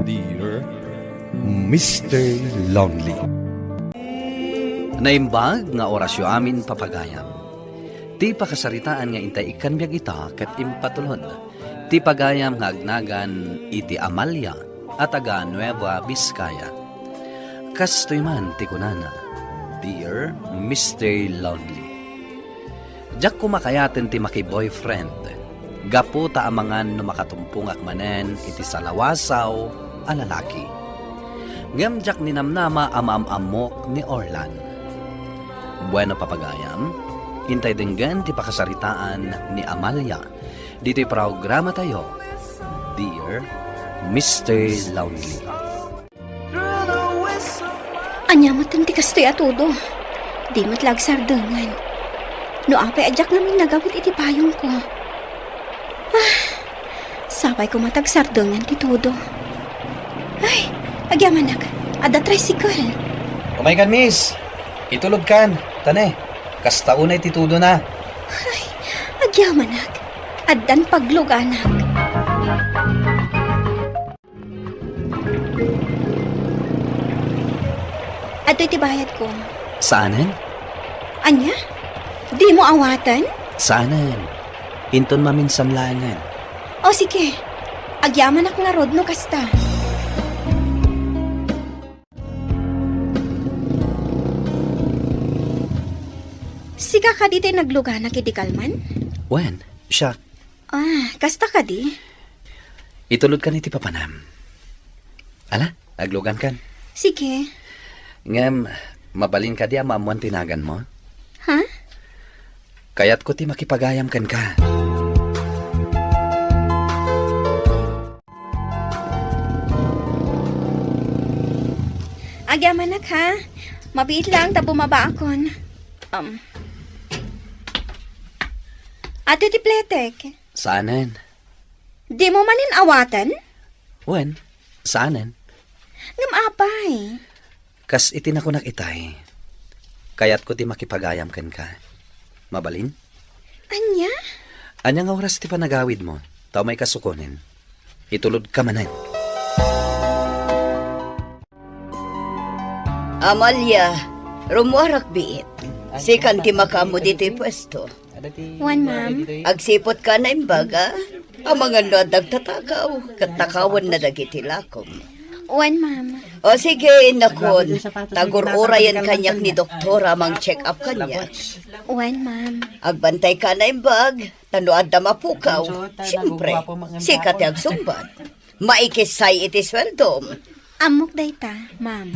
Dear Mr. Lonely. Naimbag nga orasyo amin papagayam. Ti pakasaritaan nga intay ikan biyag ita ket impatulod. Ti pagayam nga agnagan iti Amalia at taga Nueva Vizcaya. Kastoy man ti kunana, Dear Mr. Lonely. Diyak kumakayaten ti maki-boyfriend. Gapo ta amangan no makatumpong akmanen iti salawasaw a lalaki. Ngem diyak ninamnama amamok ni Orlan. Bueno papagayam, intay denggan ti pakasaritaan ni Amalia. Dito'y programa tayo, Dear Mr. Lonely. Anya mo ti kastoy atudo. Di matlag sardengan. No apay adyak namin nagawit iti payong ko. Sabay ko matag sardengan ti tudo. Ay, agyaman ada tricycle. Umay kan, miss. Itulog kan. Tane, kastaunay titudo na. Ay, agyaman addan paglog anak. Ato iti bayad ko. Saanan? Anya? Di mo awatan? Saanan? Inton maminsamlangan. O sige, agyaman nga rod no kasta. Sika ka dito nagluganak iti kalman? Wen, siya. Kasta ka di? Itulod kan iti papanam. Ala, aglugan kan. Sige. Ngem, mabalin ka di amamuan tinagan mo. Ha? Kayat ko ti makipagayam kan ka. Agyaman ha? Mabiit lang ta bumaba akon. Ato ti pletek. Saanan? Di mo manin awatan? Wen, saanan? Ngam apay. Kas itinakunak itay. Kayat ko ti makipagayam kan ka. Mabalin? Anya? Anya nga oras ti panagawid mo. Tao may kasukunin. Itulod ka manan. Amalia, rumuarak biit. Sikan ti makamo dito'y pwesto. Wan, ma'am. Agsipot ka na imbaga. Ang mga no dagtatakaw. Katakawan na dagiti lakom. Wan, ma'am. O sige, nakon. Tagur-urayan kanyak ni doktora mang check up kanya. Wan, ma'am. Agbantay ka na imbag. Tanoad na mapukaw. Siyempre, sikat yung sumbat. Maikisay iti sweldom. Amok dayta, ma'am.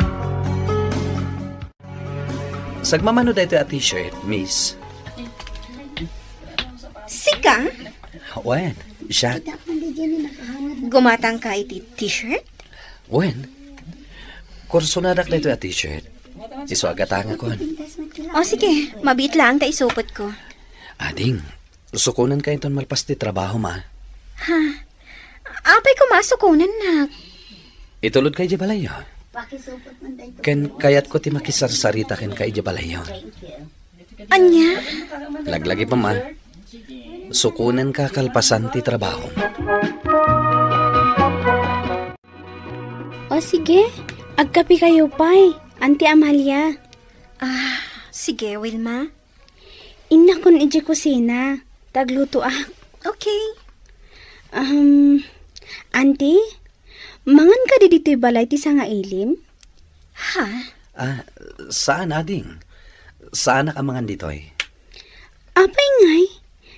Sagmamano dito a t-shirt, miss. Sika? Wen, siya. Gumatang ka iti t-shirt? Wen, kursunadak dito a t-shirt. Iso agatanga kon. O sige, mabit lang ta isupot ko. Ading, sukunan ka iton malpas ti trabaho ma. Ha? Apay ko masukunan na. Itulod kay Jabalayo. Ken kayat ko ti makisarsarita ken kay Jabalayo. Anya? Laglagi pa ma. Sukunan ka kalpasan ti trabaho. O sige, agkapi kayo pay, Auntie Amalia. Sige, Wilma. Inna kon iji kusina, tagluto Okay. Auntie, mangan ka di dito'y balay ti nga ilim? Ha? Saan ading? Saan nakamangan ditoy? Apay ngay,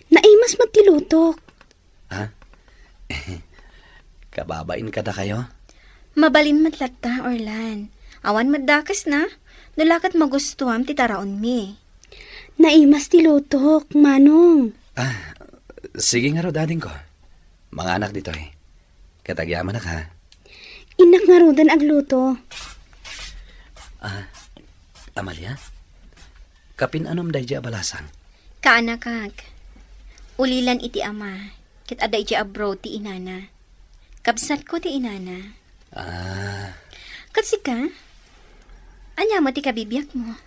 naimas magtilutok. Kababain ka na kayo? Mabalin matlatta, Orlan. Awan maddakas na. Nulakat magustuham ti taraon mi. Naimas tilutok, manong. Sige nga ro, dading ko. Mga anak ditoy. Katagyaman na ka. Inak nga rodan agluto. Amalia? Kapin anom day di abalasang? Kaanakag. Ulilan iti ama. Kit aday di abroad ti inana. Kabsat ko ti inana. Katsika? Anya mo ti kabibiyak mo?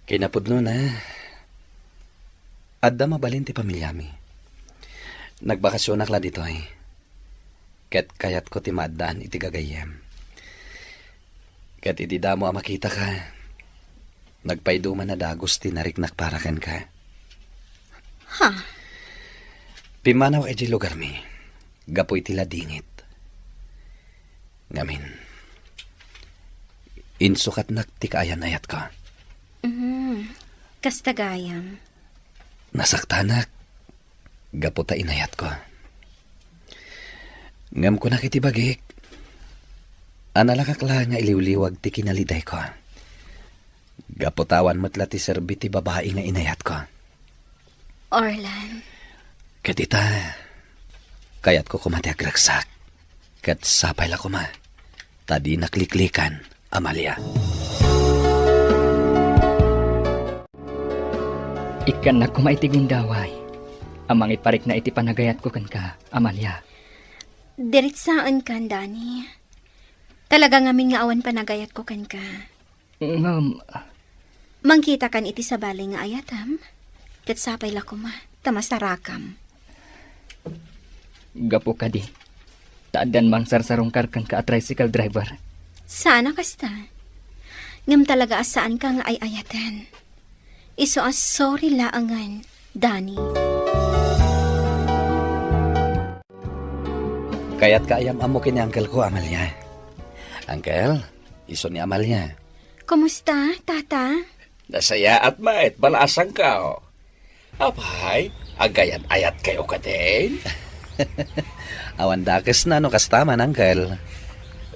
Kinapudno na. Adda mabalin ti pamilyami. Nagbakasyon akla dito ay. Ket kayat ko ti maddaan iti gagayem. Ket iti damo a makita ka. Nagpaiduman na dagos ti nariknak para ken ka. Ha? Pimanaw iti lugar mi. Gapoy ti ladingit. Ngamin. Insukat nak ti kaayan ayat ka. Kastagayam. Nasaktanak. Gapo ta inayat ko. Ngam ko nakitibagik. Analakakla nga iliwliwag ti kinaliday ko. Gapotawan matla ti serbi ti babae nga inayat ko. Orlan. Katita, kayat ko kumati agragsak. Kat sapay la kuma. Tadi nakliklikan, Amalia. Ikan na kumaitigong daway. Amang iparik na iti panagayat ko kan ka, Amalia. Diritsaan kan, Dani. Talaga ngamin nga awan panagayat ko kan ka. Mangkita kan iti sa balay nga ayatam. Kat sapay la kuma, tamasarakam. Gapo ka di. Taadan mang sarsarungkar kan ka a tricycle driver. Sana kasta. Ngam talaga asaan ka nga ay ayatan. Iso as sorry laangan, Dani. Kayat kaayam amo kini uncle ko, Amalia. Uncle, iso ni Amalia. Kumusta, tata? Nasaya at mait, balasang ka, oh. Apay, agayan ayat kayo ka din. Awan dakes na no kastaman, Uncle.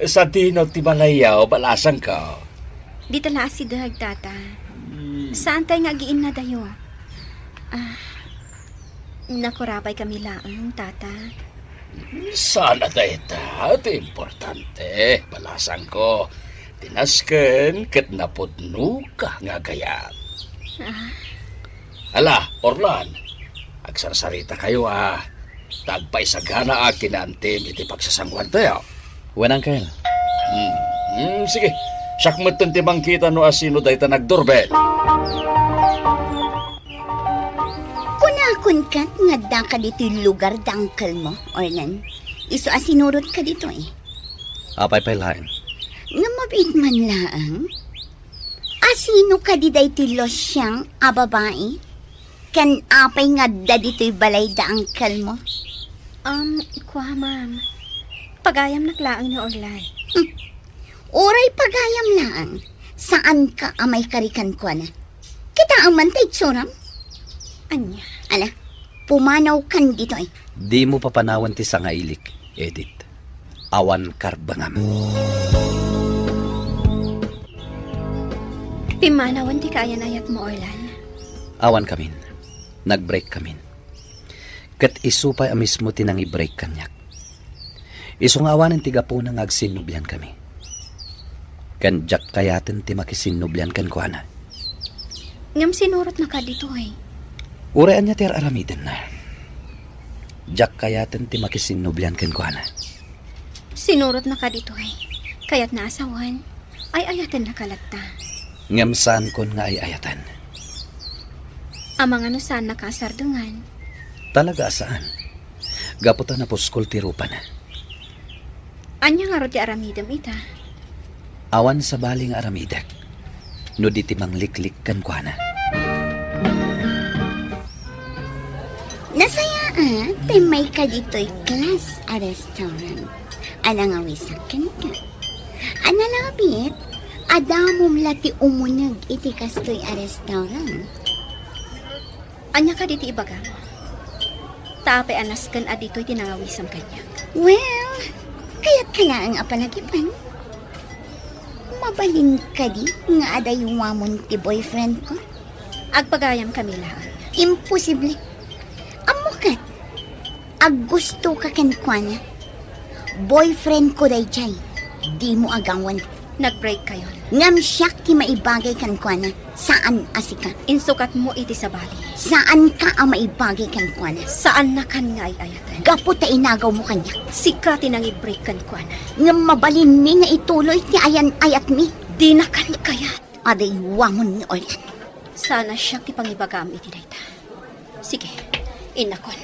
Sa dinot ti balayaw, balasang ka. Di tala si Dag, tata. Saan tayo nga giin na dayo? Nakurapay kami laang, tata. Sana dayta, ti importante, balasang ko. Tinasken, ket napudno ka nga gayan. Ala, Orlan, agsarsarita kayo Tagpay sa gana kinantim iti pagsasangwan tayo. Wen, Uncle. Sige, sakmatan ti bangkita no asino dayta nagdoorbell. Kunakon ka nga da ka dito yung lugar dangkal mo, Orlan. Iso asinurot ka dito Apay pailain. Nga mabit man laang. Asino ka di day ti losyang a babae? Kan apay nga da dito yung balay dangkal mo? Kwa, ma'am. Pagayam naklaang ni Orlan. Oray pagayam laang. Saan ka amay karikan ko na? Kita ang mantay tsuram? Anya? Ala, pumanaw kan dito Di mo papanawan ti sangailik, Edith. Awan karbangam. Pimanawan ti kayan-ayat mo, Orlan. Awan kamin. Nag-break kamin. Kat isupay a mismo tinang i-break kanyak. Isong awanan ti gapo nang agsinubyan kami. Kan jak kayaten ti makisinubyan kan kuana. Ngam sinurot na ka dito Urean niya ti aramiden na. Jak kayaten ti makisinubyan kan kuana. Sinurot na ka dito Kaya't naasawan, ay ayatan na kalagta. Ngam saan kon nga ay ayatan. Amang ano saan nakasardungan? Talaga saan? Gaputa na puskol ti rupa na. Anya nga ro ti aramidam ita? Awan sa baling aramidak. No di ti mangliklik kan kuana. Nasaya may ka dito'y class a restaurant. Alang awisakan ka. Analabit, adamom lati umunag iti kastoy a restaurant. Anya ka diti ibaga? Tape anas kan adito'y tinangawisam kanya. Well, kaya't ka na ang apalagipan. Mabalin ka di nga adayuwamon ti boyfriend ko. Agpagayam kami lang. Imposible. Amukat. Ag gusto ka kankwana. Boyfriend ko day jay. Di mo agawan. Nag-break kayo. Ngam siyak ti maibagay kankwana. Saan asika? Insukat mo iti sa bali. Saan ka ang maibagay kankwana? Saan na kan nga ay ayatan? Gapo ta inagaw mo kanya. Sikatin ang i-break kan kwa na. Ngam mabalin mi nga ituloy ti ayan ayat mi. Di na kan kayat. Aday wangon ni Orlan. Sana siya ti pangibagam iti dayta. Sige, inakon.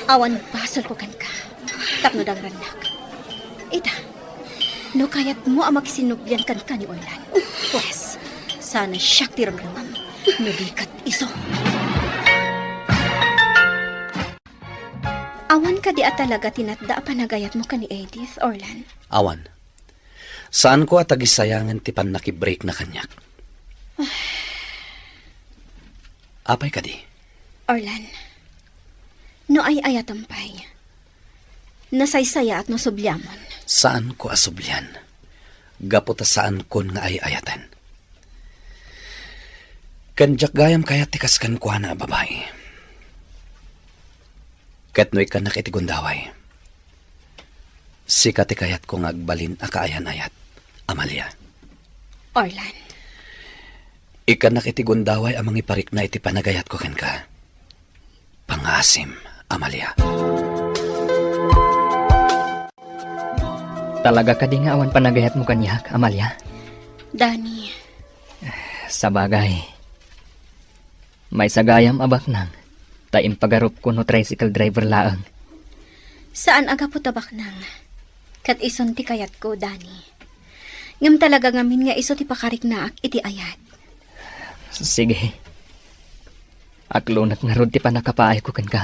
Awan basol ko kan ka. Tapno dang ranak. Ita, no kayat mo ang magsinubyan kan ka ni Orlan. Pues, sana siyak tiramdaman. No dikat iso. Awan ka di at talaga tinatda panagayat mo ka ni Edith, Orlan. Awan. Saan ko at agisayangan ti pan nakibreak na kanyak? Apay ka di? Orlan, no ay ayatampay. Nasaysaya at no sublyaman. Saan ko asublyan? Gapota saan kon nga ay ayatan. Kanjak gayam kaya tikas kan kuha na babae. Katnoy ka nakitigundaway. Sikati kayat kong agbalin akaayan-ayat, Amalia. Orlan, Ika nakitigundaway amang iparik na iti panagayat ko ken ka. Pangasim, Amalia. Talaga ka di nga awan panagayat mo kanyak, Amalia? Danny, Sa bagay. May sagayam abak nang. Taim pagarup ko no tricycle driver laang. saan aga po tabak nang? Kat ison ti kayat ko, Danny. Ngam talaga ngamin nga iso ti pakarik na ak iti ayat. Sige. Aklunat nga rod ti panakapaay ko kan ka.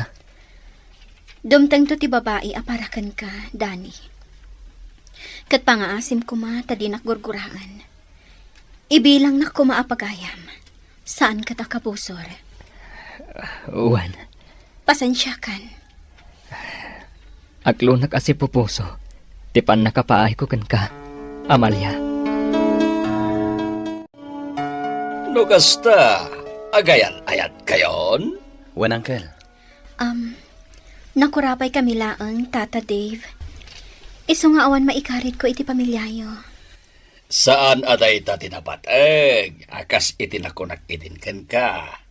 Dumtang to ti babae aparakan ka, Danny. Kat pangaasim ko ma tadinak gurguraan. Ibilang na ko maapagayam. Saan ka takabusor? Uwan. Pasensyakan. Aklunat asi pupuso. Ti panakapaay ko kan ka, Amalia. No kasta, agayan ayat kayon? Wen, Uncle. Nakurapay kami laang, Tata Dave. Iso nga awan maikarit ko iti pamilyayo. Saan aday ta tinapateg? Akas itinakunak itinken ka.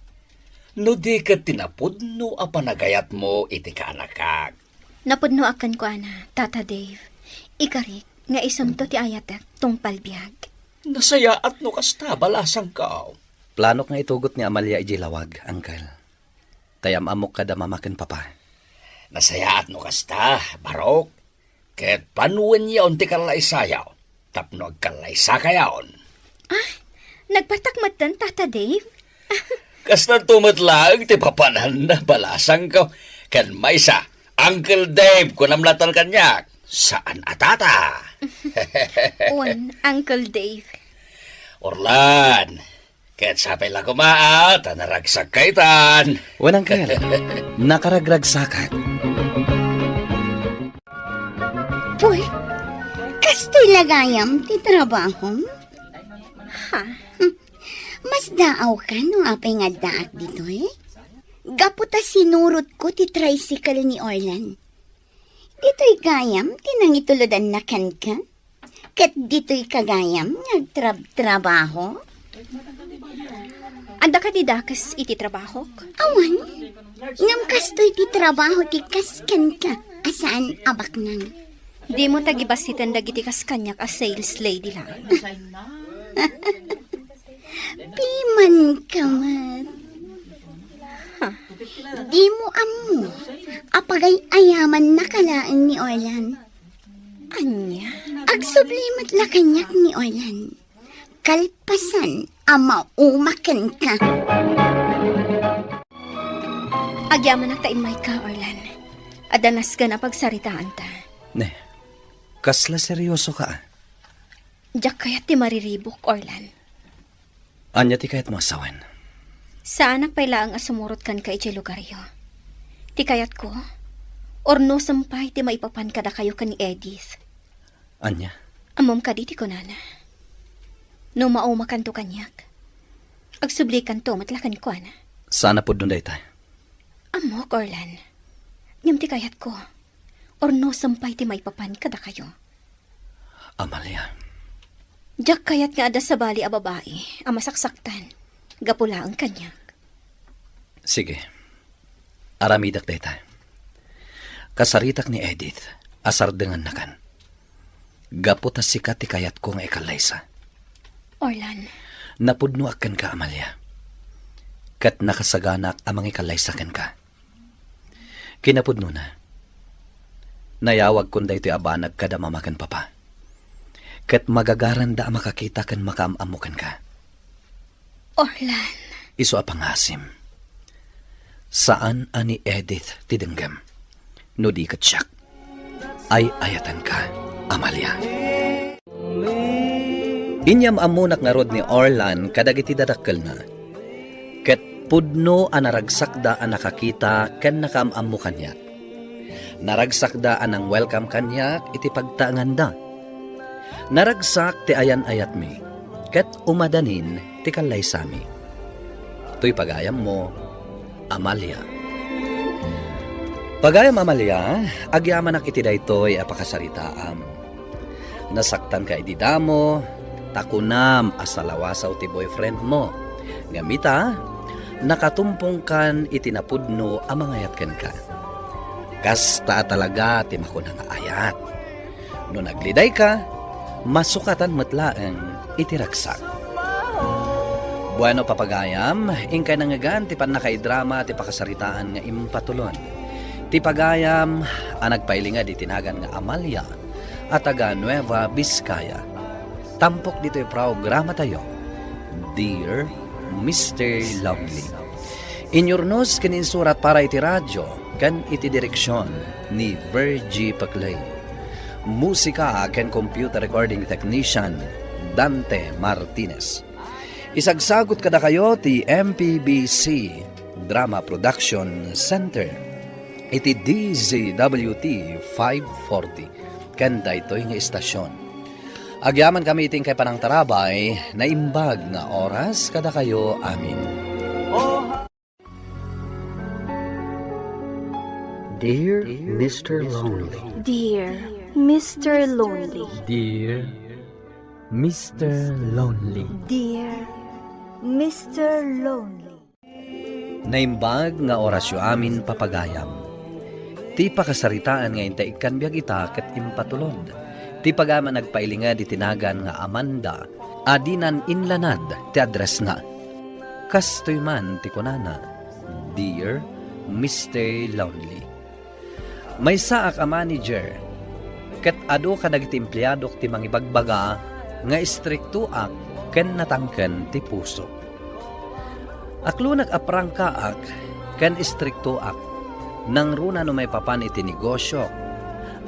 No di ka tinapudno a panagayat mo iti kaanakak. Napudno akan ko ana, Tata Dave. Ikarit nga isumto ti ayatek tong palbiag. Nasayaat no kasta, balasang ka. Planok nga itugot ni Amalia ijilawag, Uncle. Tayam amok kada mamaken papa. Nasayaat no kasta, barok. Ket panuwen yaon ti kalaysayaw. Tapno agkalaysa kayaon. Nagpatakmatan, Tata Dave? Kasta tumatlag ti papanan na balasang ka. Kan maysa, Uncle Dave, kunamlatan kanyak. Saan atata? One, Uncle Dave. Orlan, ket sapay la kumaat, tanaragsak kaitan. Wen, Uncle. Nakaragragsakat. Puy, kastoy lagayam ti trabaho? Ha? Mas daaw ka no apay nga daak dito eh. Gaputa sinurot ko ti tricycle ni Orlan. Dito'y gayam, tinangituludan na kan ka. Kat dito'y kagayam, nagtrabaho. Anda ka di dakas iti trabaho? Awan, ngam kastoy ti trabaho ti kaskan ka. Asaan abak nang? Di mo tagibasitan dagiti kas kanyak as sales lady lang. Piman ka mat. Di mo amo. Apagay ayaman na kalaan ni Orlan. Anya? Agsublimat la kanyak ni Orlan. Kalpasan ama umakan ka. Agyaman ang taimay ka, Orlan. Adanas ka na pagsaritaan ta. Ne, kasla seryoso ka. Diyak kaya ti mariribok, Orlan. Anya ti kayat mo asawan. Saan pala ang asumurot kan ka iti lugaryo? Ti kayat ko? Or no sampay ti maipapan kada kayo kan ni Edith? Anya? Amom ka di ti kunana. No maumakan to kanyak. Agsublikan to matlakan ko ana. Sana po doon tayo. Amok, Orlan. Ngam ti kayat ko. Or no sampay ti maipapan kada kayo. Amalia. Diyak kayat nga ada sa bali a babae, a masaksaktan. Gapula ang kanyak. Sige. Aramidak data. Kasaritak ni Edith, asar dengan nakan. Gaputas sikat ti kayat ko nga ikalaysa. Orlan, Napudno akan ka, Amalia. Kat nakasaganak amang ikalaysa ken ka. Kinapudno na. Nayawag kun da ito'y abanag kada mamakan papa. Kat magagaran da makakita kan makaamamukan ka. Orlan, Iso apangasim. Saan ani Edith tidenggam? No di ka tsak. Ay ayatan ka, Amalia. Inyam amunak nga rod ni Orlan kadagiti dadakkel na. Ket pudno anaragsak da ang nakakita ken nakaamamu kanyak. Naragsak da anang welcome kanyak iti pagtaangan da. Naragsak ti ayan ayat mi. Ket umadanin ti kalay sami. To'y pagayam mo, Amalia. Pagayam Amalia, agyaman ak iti daytoy apakasaritaam. Nasaktan ka iti damo, takunam asalawasaw ti boyfriend mo. Ngamita, nakatumpong kan iti napudno amangayat ken ka. Kasta talaga ti makunang ayat. No nagliday ka, masukatan matlaeng iti ragsak. Bueno papagayam, ingkay nangagan ti panakaidrama ti pakasaritaan nga impatulon. Ti pagayam, anagpailinga di tinagan nga Amalia at taga Nueva Vizcaya. Tampok dito yung programa tayo, Dear Mr. Lovely. Inyurnos kininsurat para iti radyo kan iti direksyon ni Virgie Paclay. Musika ken computer recording technician Dante Martinez. Isagsagot kada kayo ti MPBC Drama Production Center. Iti DZWT 540. Kanda ito'y nga istasyon. Agyaman kami iting kay Panang Tarabay na imbag nga oras kada kayo amin. Dear Mr. Lonely. Dear Mr. Lonely. Dear Mr. Lonely. Dear Mr. Lonely. Naimbag nga orasyo amin papagayam. Ti pakasaritaan nga intay ikan biyag ita ket impatulod. Ti pagama nagpailinga di tinagan nga Amanda, adinan inlanad ti address na. Kastoy man ti kunana, Dear Mr. Lonely. May saak a manager, ket ado kadag ti empleyado ti mangibagbaga nga istrikto ak ken natangken ti puso. Aklunak aprangka ak ken istrikto ak. Nang runa no may papan iti negosyo,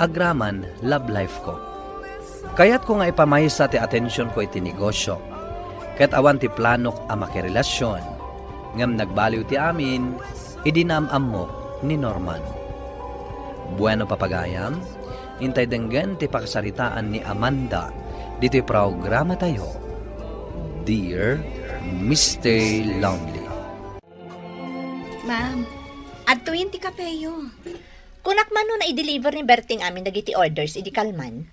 agraman love life ko. Kaya't ko nga ipamaysa ti atensyon ko iti negosyo. Ket awan ti planok a makirelasyon. Ngam nagbaliw ti amin, idinamam mo ni Norman. Bueno papagayam, intay denggen ti pakasaritaan ni Amanda dito'y programa tayo, Dear Mr. Lonely. Ma'am, adtuin ti kapeyo. Kunak man no na i-deliver ni Berting amin dagiti orders, idi kalman.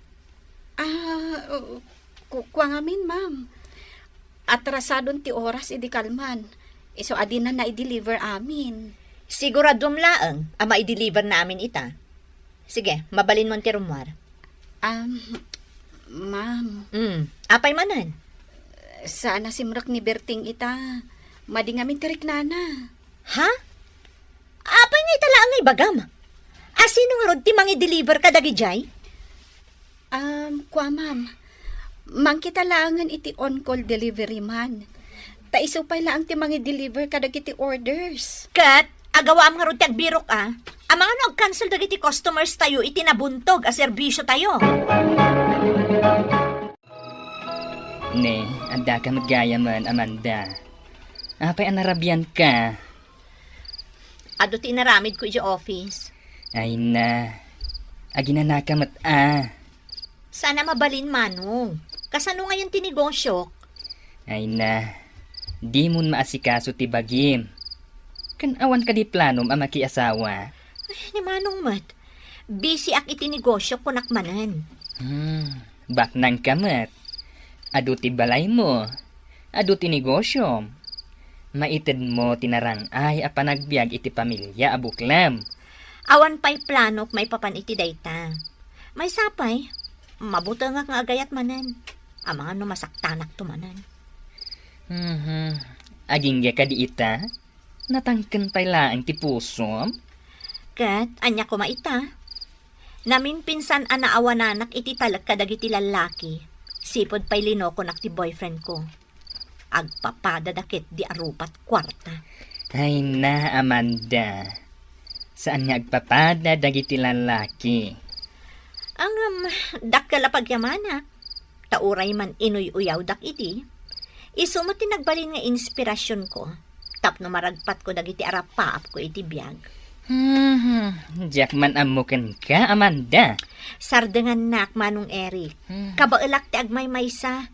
Kuwa ngamin, ma'am. Atrasadon ti oras, idi kalman. Iso adin na i-deliver amin. Siguradom laeng, ama i-deliver na amin ita. Sige, mabalin mo ti rumwar. Ma'am. Apay manan? Sana simrak ni Berting ita. Madi ngamin tirik nana. Ha? Apay nga itala ang ibagam. Sino nga rod ti mangi-deliver ka dagi jay? Kwa ma'am. Mangkita laangan iti on-call delivery man. Taisupay laang ti mangi-deliver ka dagi ti orders. Kat, agawa am nga rod ti agbirok Ang mga no-cancel dagi ti customers tayo iti nabuntog a serbisyo tayo. Ne, anda ka magaya man, Amanda. Apay anarabian ka. Ado ti inaramid ko iti office. Ay na, aginanaka mat Sana mabalin manong. Kasano ngayon ti negosyo? Ay na, di mo maasikaso ti bagim. Kanawan ka di planom ang makiasawa. Ay, ni manong mat. Busy ak iti negosyo kunakmanan. Baknang ka mat. Adu ti balay mo. Adu ti negosyo. Maited mo tinarang ay apanagbiag iti pamilya abuklam. Awan pa'y planok may papan iti dayta. May sapay, mabuta nga nga agayat manan. Ang mga numasaktanak tumanan. Aging ya ka di ita? Natangken pa'y laang ti puso? Kat, anya ko maita. Namin pinsan anaawa nanak iti talag kadagiti lalaki. Sipod pa'y linoko nak ti boyfriend ko. Agpapadadakit di arupat kwarta. Ay na, Amanda. Saan nga agpapada dagiti lalaki? Ang dakkala pagyamana. Tauray man inuy-uyaw dak iti. Iso mo tinagbalin nga inspirasyon ko. Tapno maragpat ko dagiti arapaap ko iti biyag. Diyak man amukan ka, Amanda. Sardengan nak manong Eric. Kabaelak ti agmay maysa.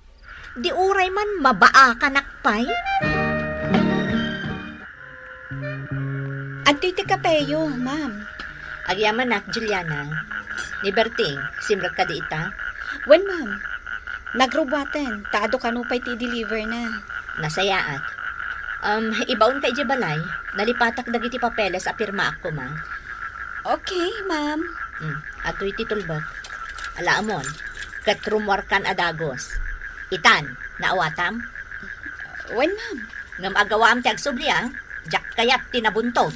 Di uray man mabaa ka nakpay. Antoy ti kapeyo, ma'am. Agyaman nak, Juliana. Ni Berting, simrak ka di ita. Wen, ma'am. Nagrubatan. Taado kanupay ti deliver na. Nasayaat. Ibaon kay balay. Nalipatak dagiti papeles a pirma ako, ma. Okay, ma'am. Ato'y titulbak. Alaamon, katrumwarkan adagos. Itan, naawatam? Wen, ma'am. Ngam agawaam ti agsubli, jak kayat tinabuntog.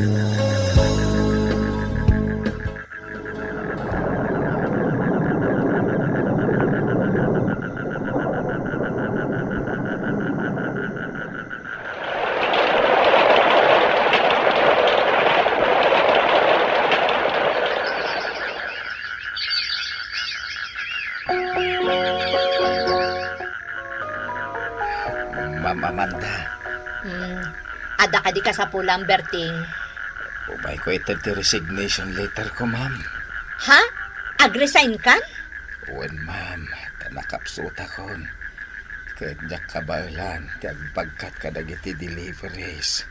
Ma'am Amanda, Ada ka di ka sa pulang, Berting. ubay ko ito ti resignation letter ko, ma'am. Ha? Agresign ka? Uwan, ma'am, tanakapsuta kon. Kahit jak kabailan, ti agpagkat ka dagiti deliveries.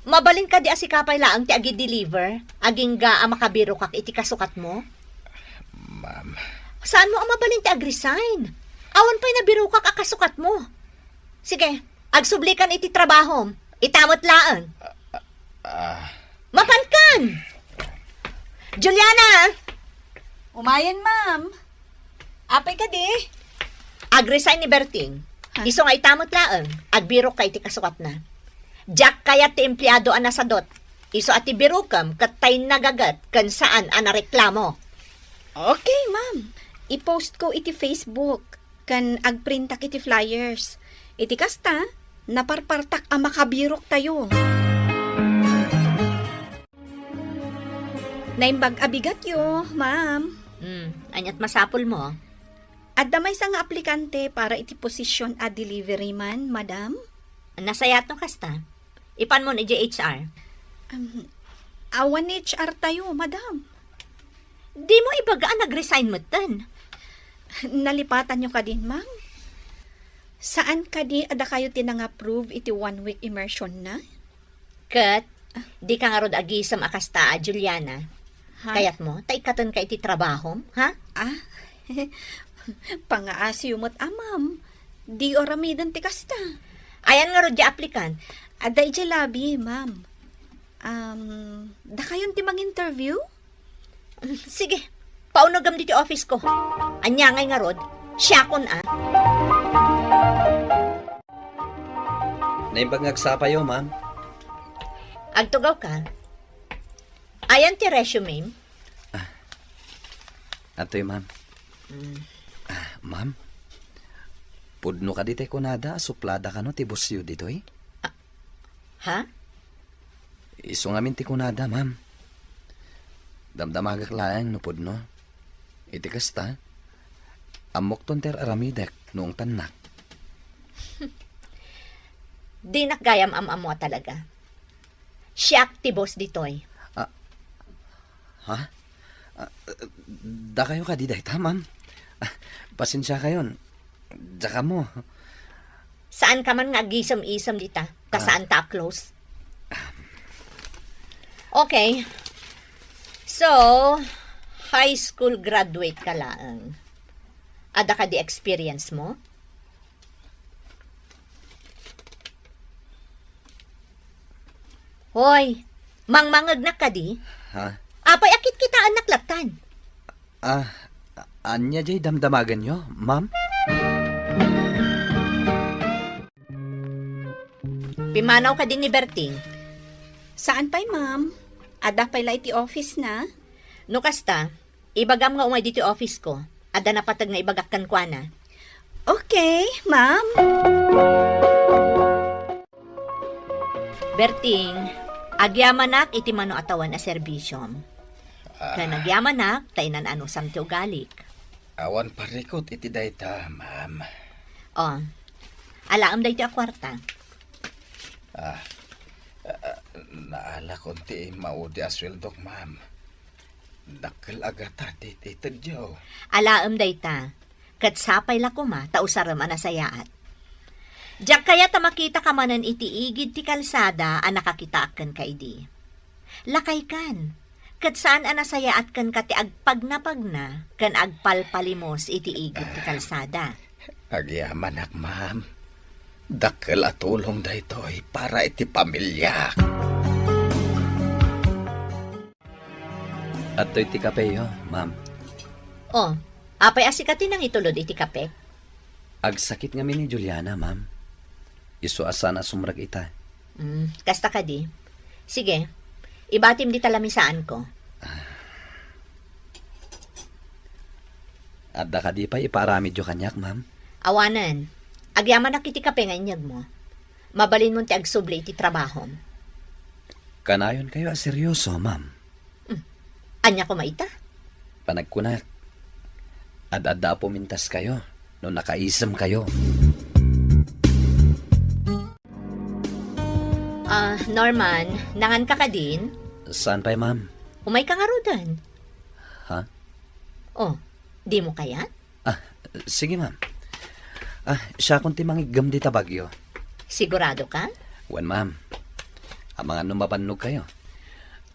Mabalin ka di asikapay laang ti agi-deliver. Aging ga makabiro kak iti kasukat mo? Ma'am, Saan mo ang mabalin ti agresign? Awan pa'y nabiro kak akasukat mo. Sige, agsublikan iti trabaho. Itamot laan. Mapankan! Juliana! Umayan, ma'am. Apay ka di? Agresign ni Berting. Iso nga itamot laan. Agbiro ka iti kasukat na. Jack kaya ti empleyado ang nasadot. Iso ati birukam katay nagagat kan saan ang nareklamo. Okay, ma'am. I-post ko iti Facebook. Kan agprintak iti flyers. Iti kasta, naparpartak ang makabirok tayo. Naimbag abigat yo, ma'am. Anyat masapol mo. At damay sa nga aplikante para iti posisyon a delivery man, madam. Nasayat no kasta. Ipan mo ni JHR. Awan HR tayo, madam. Di mo ibagaan nag-resign mo tan. Nalipatan nyo ka din, ma'am. Saan ka di ada kayo tinang-approve iti 1 week immersion na? Kat, di ka nga rod agisam akasta, Juliana. Ha? Kayat mo, taikatan ka iti trabaho, ha? Pangaasiyumot ma'am. Di oramidan ti kasta. Ayan nga rod di aplikant. Ada iti labi, ma'am. Da kayon ti mang-interview? Sige, paunogam dito office ko. Anya ngay nga rod, siya kon Naimbag sapayo, ma'am. Agtugaw ka. Ayan ti resume. Ato'y, ma'am. Ma'am, pudno ka ditay kunada, suplada ka no, tibusyo dito'y. Ha? Iso ngamin ti kunada, ma'am. Damdamagak laang no pudno. Iti kasta, amok tonter aramidek noong tanak. Di nakgayam am-amo talaga. Siya ti boss ditoy. Ha? Da kayo ka di dayta, ma'am. Pasensya kayon. Daka mo. Saan ka man nga gisam-isam dita? Kasaan ta close? Okay. So, high school graduate ka lang. Ada ka di experience mo? Hoy, mangmangag na ka di? Ha? Apay akit kita anak laktan. Anya jay damdamagan nyo, ma'am? Pimanaw ka din ni Berting. Saan pa'y, ma'am? Ada pala iti office na. No kasta, ibagam nga umay dito office ko. Ada na patag nga ibagak kan kwa na. Okay, ma'am. Berting, agyamanak iti mano atawan a serbisyom. Kanagyamanak, tainan ano samti ugalik. Awan parikot iti dayta, ma'am. Oh, alaam da iti a kwarta. Naala konti maudi asweldok, ma'am. Dakkel agata iti tadyaw. Alaam da ita. Kat sapay la kuma, tausaram anasayaat. Diyak kaya ta makita ka manan iti igid ti kalsada a nakakitaakan ka idi. Lakay kan. Kat saan anasayaat kan ka ti agpagna kan agpalpalimos iti igid ti kalsada. Agyamanak, ma'am. Dakkel atulong daytoy para iti pamilya. At to'y ti kapeyo, ma'am. Oh, apay asikatin ang itulod iti kape. Agsakit nga ni Juliana, ma'am. Isu asa na sumrag ita. Kasta ka di. Sige, ibatim di talamisaan ko. Adda ka di pa iparamid yo kanyak, ma'am. Awanan, agyaman na kiti kape nga inyag mo. Mabalin mo ti agsubli iti trabaho. Kanayon kayo a seryoso, ma'am. Anya ko maita? Panagkunak. Ad-adda po mintas kayo no nakaisam kayo. Norman, nangan ka ka din? Saan pa'y, ma'am? Umay ka nga rodan. Ha? Oh, di mo kaya? Sige, ma'am. Siya kung timangigam di tabagyo. Sigurado ka? Wan, ma'am. Ang mga numabannog kayo.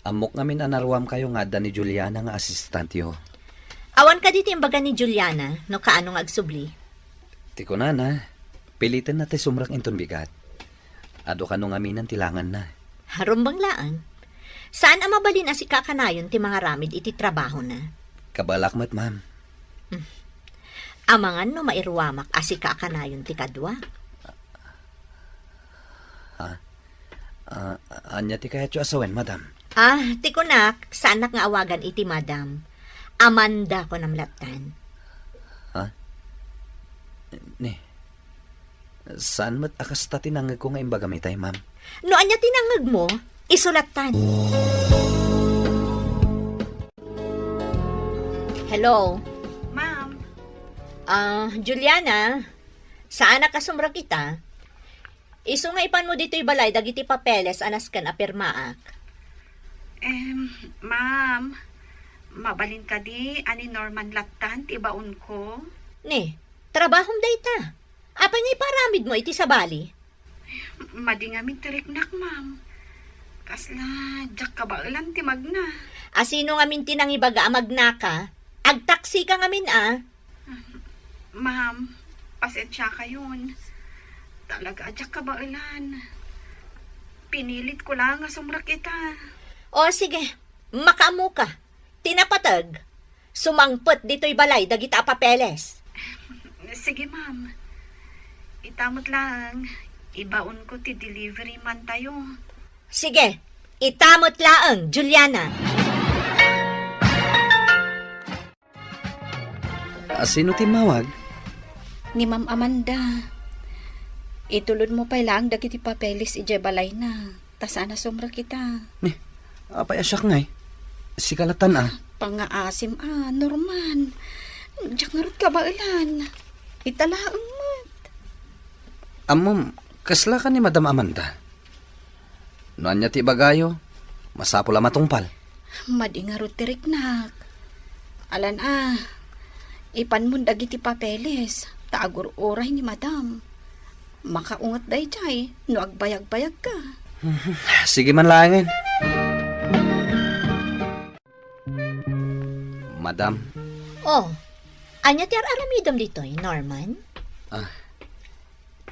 Amok ngamin anarwam kayo nga da ni Juliana nga assistant yo. Awan ka dito yung baga ni Juliana, no kaano nga agsubli. Tiko na. Pilitin na tayo sumrak inton bigat. Ado ka nung aminan tilangan na. Harumbang laan. Saan ang mabalin si kakanayon ti mga ramid iti trabaho na? Kabalakmat, ma'am. Amangan no mairuwamak si kakanayon ti kadwa. Anya ti kaya tiyo asawen, madam? Tikunak, saan nga awagan iti madam? Amanda ko namlatan. Saan mat akas ta tinangag ko nga imbagamitay, ma'am? No anya tinangag mo, isulatan. Hello? Ma'am. Juliana, saan nakasumra kita? Iso nga ipan mo dito'y balay, dagiti papeles, anas kan apirmaak. Ma'am, mabalin ka di, ani Norman Latan, tibaon ko. Ne, trabahom dayta. Apa nga iparamid mo iti sa bali? Madingamin tiriknak, ma'am. Kasla, jak ka ba ilan ti magna? Asino nga minti nang ibaga magnaka? Agtaksi ka nga min Ma'am, pasensya ka yun. Talaga, jak ka ba ilan? Pinilit ko lang nga sumrak kita. O sige, makaamu ka. Tinapatag. Sumangpot dito'y balay, dagita papeles. Sige, ma'am. Itamot lang. Ibaon ko ti delivery man tayo. Sige, itamot laang, Juliana. Sino timawag? Ni Ma'am Amanda. Itulod mo pa lang dagiti papeles ije balay na. Tasana sumra kita. Apay asyak ngay. Si kalatan Pangaasim Norman. Diyak ngarot ka ba ilan? Italaang mo. Amom, kasla ka ni Madam Amanda. Noan niya ti bagayo, masapula matungpal. Madingarot tiriknak. Alan ipan mo dagiti papeles. Taagur oray ni Madam. Makaungat day chay, no agbayag-bayag ka. Sige man langin. Madam. Anya ti aramidom dito'y, Norman?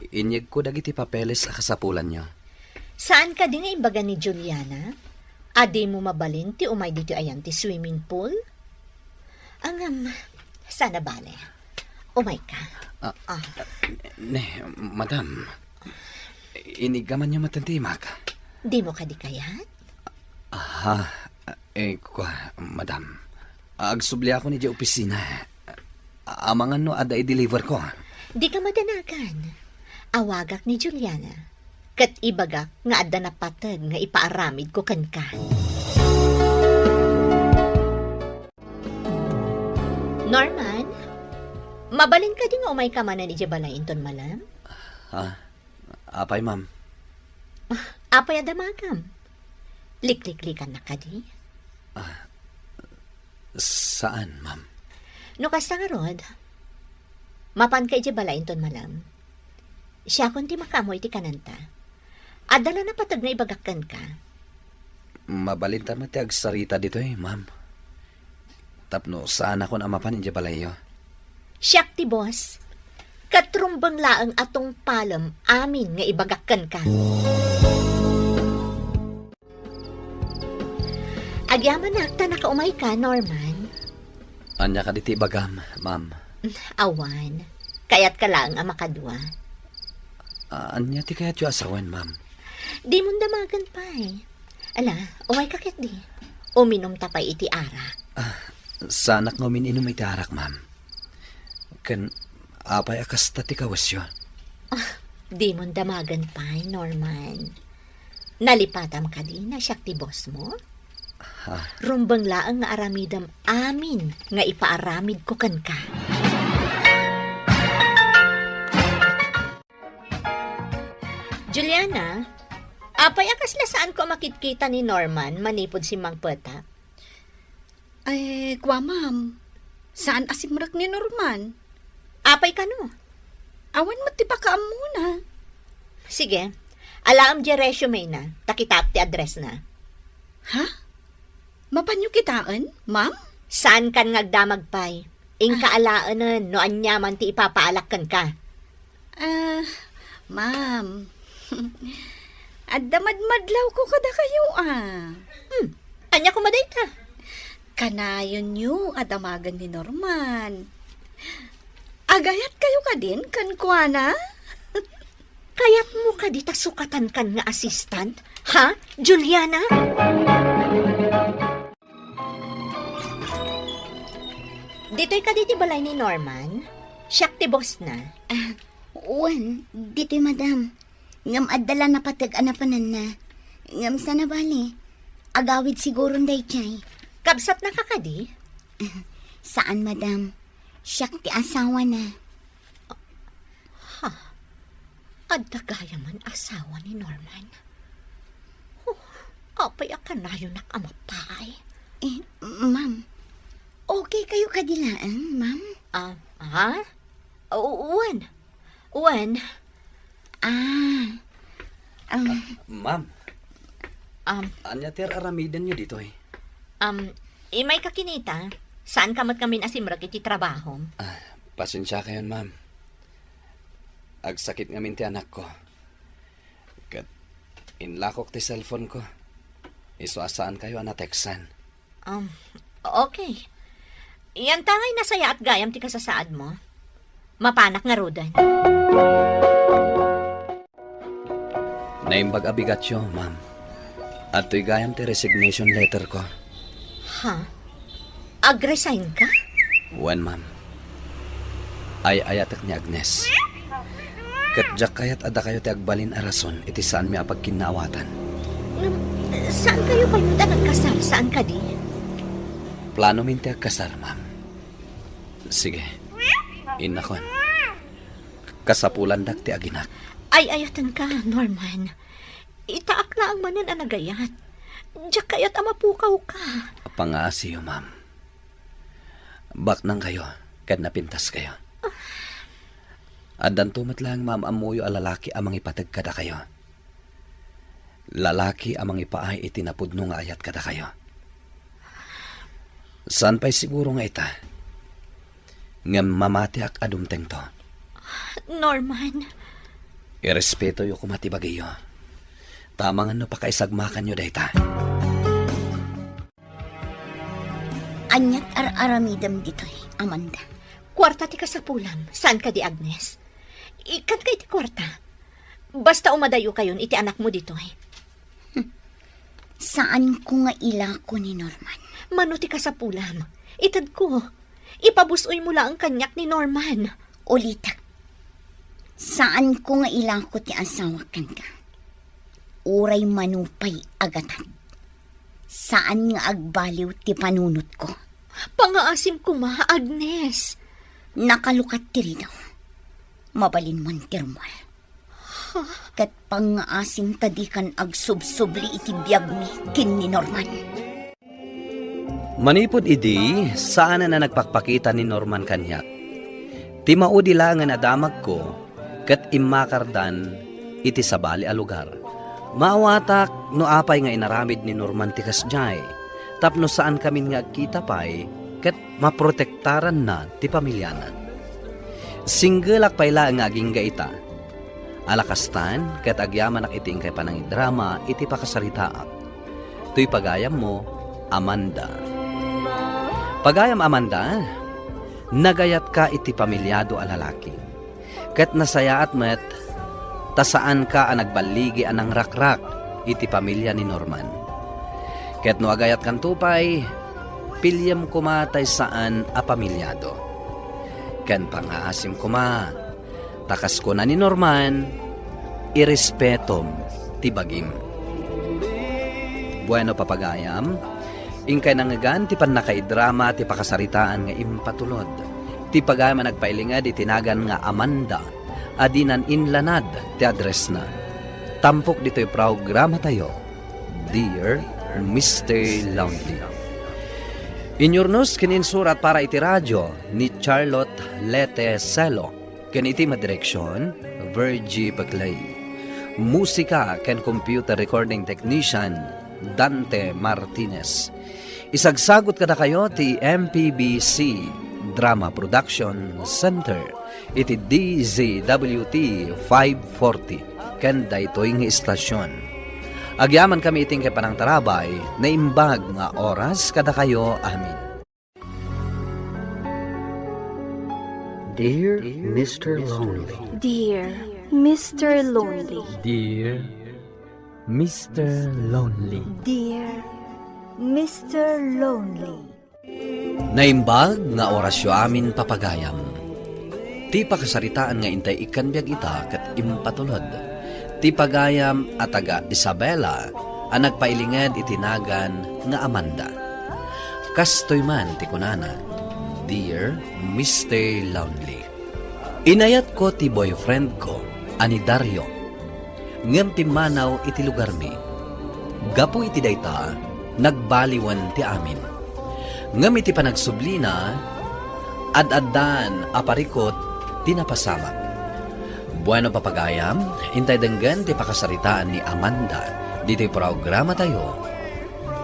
Inyeg ko dagiti papeles sa kasapulan niyo. Saan ka din nga imbaga ni Juliana? Adi mo mabalin ti umay dito ayan ti swimming pool? Sana bale. Umay ka. Madam. Inigaman niyo matantimak. Di mo ka di kayat? Madam. Agsubli ako ni di opisina. Amangan no ada i-deliver ko. Di ka madanagan. Awagak ni Juliana. Kat ibagak nga adda na patag nga ipaaramid ko kan ka. Norman, mabalin ka di nga umay ka man na ni Jabalain ton malam? Apay, ma'am. Apay adamagam. Likliklikan na ka di? Saan, ma'am? No kasta nga rod, mapan kay Jabalain ton malam. Siya kundi makamoy ti kananta. Adala na patag na ibagakkan ka. Mabalinta mati agsarita dito ma'am. Tapno, saan ako na mapan inja balayo? Siyak ti boss. Katrumbang laang atong palam amin nga ibagakkan ka. Agyaman nakta nakaumay ka, Norman. Anya ka diti bagam, ma'am. Awan. Kaya't ka lang ang makadwa. Anya ti kaya't yung asawan, ma'am. Di mong damagan pa Ala, umay kakit di. Uminom tapay iti arak. Sanak nga inom iti arak, ma'am. Kan apay akas ti kawasyo. Di mong damagan pa Norman. Nalipatam ka di na siyak ti boss mo? Rumbang laang nga aramidam amin nga ipaaramid ko kan ka. Juliana, apay akas la saan ko makitkita ni Norman manipod si Mang Peta? Ay, kwa ma'am. Saan asimrak ni Norman? Apay ka no? Awan mo ti baka muna. Sige, alaam di resume na, takitap ti address na. Ha? Mapanyo kitaan, ma'am? Saan kan ngagdamag pay? Ingka alaanan no anyaman ti ipapaalakkan ka. Ma'am. Addamadmadlaw ko kada kayo Anya ko maday ka? Kanayon nyo adamagan ni Norman. Agayat kayo ka din, kankwana? Kayat mo ka di sukatan kan nga assistant? Ha, Juliana? Dito'y ka di balay ni Norman? Siyak ti boss na. Uwan, dito'y madam. Ngam adala na patag anapanan na. Ngam sana bali. Agawid siguro day chay. Kabsat na kakadi? Saan madam? Siyak ti asawa na. Adda gaya man asawa ni Norman. Apay akanayo nakamapay. Ma'am. Okay kayo kadilaan, ma'am? Ha? Uwan. Ma'am. Anya ter aramidan nyo dito Imay kakinita. Saan ka mat kami asimrag iti trabaho? Pasensya kayon, ma'am. Agsakit ngamin ti anak ko. Kat inlakok ti cellphone ko. Isuasaan kayo anateksan. Okay. Yan tangay nasaya at gayam ti kasasaad mo. Mapanak nga rodan. Naimbag abigatyo, ma'am. At to'y gayam ti resignation letter ko. Ha? Ag-resign ka? Wan, ma'am. Ayatak ni Agnes. Katjak kayat ada kayo ti agbalin a rason iti saan mi apag kinawatan. Saan kayo panuta nagkasal? Saan ka di? Plano min ti agkasal, ma'am. Sige. Inakon. Kasapulan dak ti aginak. Ay, ayatan ka, Norman. Itaak na ang manan anagayat. Diyak kayat amapukaw ka. Pangaasiyo, ma'am. Bak nang kayo, kad napintas kayo. Adan tumat lang, ma'am, amuyo a lalaki amang ipatag kada kayo. Lalaki amang ipaay itinapudno nga ayat kada kayo. Saan pa'y siguro nga ita? Nga mamati ak adumteng to. Norman. Irespeto yu kumatibagay yu. Tamangan no pakaisagmakan yu dayta. Anyat aramidam dito'y, Amanda. Kwarta ti kasapulam. Saan ka di, Agnes? Ikan kay ti kwarta. Basta umadayo kayon iti anak mo dito Saan ko nga ilako ni Norman? Manuti ka sa pulam. Itad ko. Ipabusoy mo lang ang kanyak ni Norman. Ulitak. Saan ko nga ilako ti asawa kan ka? Uray manupay agatan. Saan nga agbaliw ti panunot ko? Pangaasim ko ma, Agnes. Nakalukat ti rin daw. Mabalin mon tirmal. Kat pangaasim tadikan agsubsubli iti biyag mi kin ni Norman. Manipod idi, saan na nagpakpakita ni Norman kanyak. Ti maudi lang nga nadamag ko, kat imakardan iti sabali a lugar. Maawatak no apay nga inaramid ni Norman ti kasjay, tapno saan kami nga kita pay, kat maprotektaran na ti pamilyana. Singgilak payla nga aging gaita. Alakastan, kat agyaman ak iting kay panang drama, iti pakasaritaak. Tuy pagayam mo, Amanda. Pagayam Amanda, nagayat ka iti pamilyado a lalaki. Kat nasayaat met, tasaan ka ang nagbaligi anang rakrak iti pamilya ni Norman. Kat no agayat kan tupay, pilyam kumatay saan a pamilyado. Ken pangaasim kuma, takas ko na ni Norman, irespetom ti bagim. Bueno papagayam, ingkay nangagan ti panakaidrama ti pakasaritaan nga impatulod. Ti pagayam nagpailingad itinagan nga Amanda, adinan inlanad ti address na. Tampok dito'y programa tayo, Dear Mr. Lonely. Inyornos kininsurat para iti radyo ni Charlotte Lete Celo. Ken iti madireksyon, Virgie Paclay. Musika ken computer recording technician, Dante Martinez. Isagsagot kada kayo ti MPBC Drama Production Center. Iti DZWT 540. Ken daytoy nga istasyon. Agyaman kami iting kay panang tarabay na imbag nga oras kada kayo amin. Dear Mr. Lonely. Dear Mr. Lonely. Dear Mr. Lonely. Dear Mr. Lonely. Naimbag nga orasyo amin papagayam. Ti pakasaritaan nga intay ikanbiag ita kat impatulod. Ti pagayam at taga Isabela ang nagpailingad itinagan nga Amanda. Kastoy man ti kunana, Dear Mr. Lonely. Inayat ko ti boyfriend ko, ani Dario. Ngem ti manaw iti lugar mi. Gapo iti dayta, nagbaliwan ti amin. Ngem iti panagsublina, ad-addan aparikot tinapasamak. Bueno papagayam, hintay denggan ti pakasaritaan ni Amanda. Dito'y programa tayo,